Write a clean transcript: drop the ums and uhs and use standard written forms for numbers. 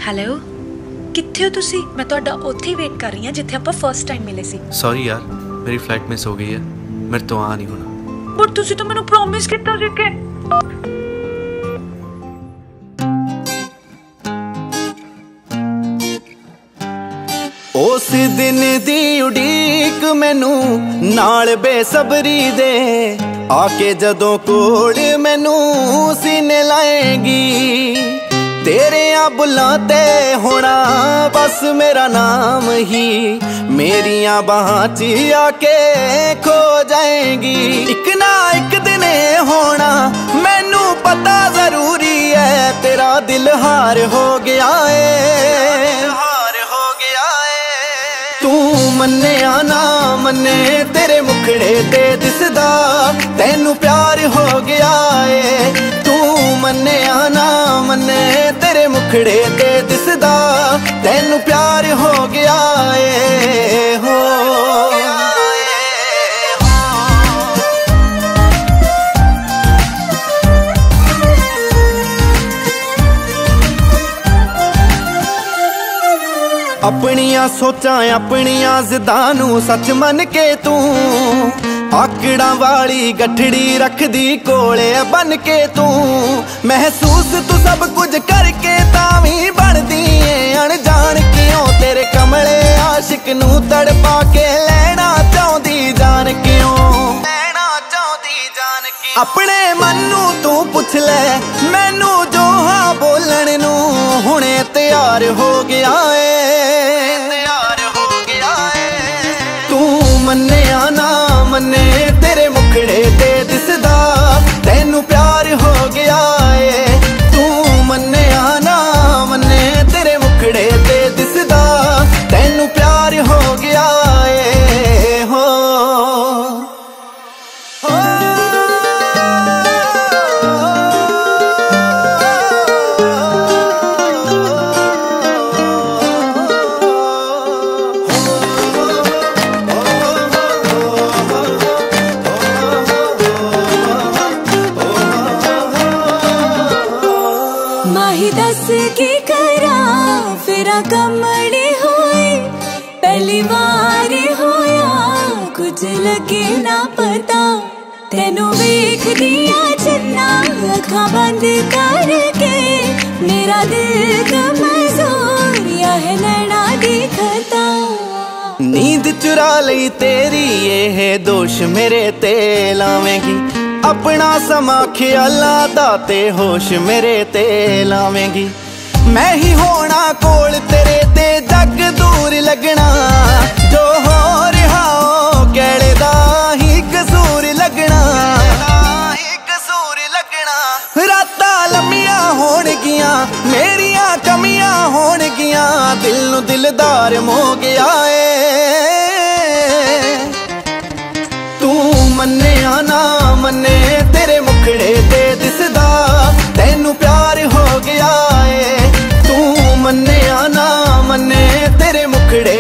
Hello कित्थे हो तुसी? मैं तुहाडा उत्थे वेट कर रही हां जिथे आपां फर्स्ट टाइम मिले सी। सॉरी यार मेरी फ्लाइट मिस हो गई है, मेरे तो आ नहीं होना। बट तुसी तो मैनू प्रॉमिस कीता सी कि उस दिन दी उड़ीक मैनू नाल बेसबरी दे आके जदों कोल मैनू सीने लाएगी तेरे बुलां ते होना बस मेरा नाम ही मेरिया बाहां च आके खो जाएगी। एक ना एक दिन होना मैनू पता जरूरी है तेरा दिल हार हो गया है, हार हो गया है। तू मन्ने ना मन्ने तेरे मुखड़े ते दिसदा तैनू प्यार हो गया है। तू मन्ने ना मन्ने तेरे मुखड़े ते दिसदा तैनू प्यार हो गया है हो। अपनिया सोचा अपनिया जिद्दां नू सच मन के तू आकड़ा वाली गठड़ी रखदी कोले बन के तू महसूस तू सब कुछ करके तावी बनदी अनजान क्यों तेरे कमले आशिक नू तड़पा के लेना चाहती जान क्यों, लेना चाहती जान क्यों। अपने मन नू तू पुछ ले मैनू जो हाँ बोलण नू हुणे तैयार हो गया है, तैयार हो गया है। तू मन्ने ना मन्ने तेरे मुखड़े ते दिसदा तैनू प्यार हो गया है। तू मन्ने ना मन्ने तेरे मुखड़े ते दिसदा तैनू प्यार हो गया है हो। माही दस की करा फिर कमड़ी होई पहली बार होया कुछ लगे ना पता तेनू वेख दिया जिन्ना अखा बंद करके मेरा दिल कमजोर या है नैना दिखता। नींद चुरा लई तेरी ये है दोष मेरे ते लावेंगी अपना समा ख्याला दाते होश मेरे ते लावेंगी। मैं ही होना कोल तेरे ते जग दूर लगना जो हो रहा हो कहड़े दा ही कसूर लगना, ही कसूर लगना। रातां लम्मियां होणगियां मेरियां कमियां होणगियां दिल नू दिलदार मोह गया है। तू मन्ने ना मन्ने तेरे मुखड़े ते दिसदा तैनू प्यार हो गया है। तू मन्ने ना मन्ने तेरे मुखड़े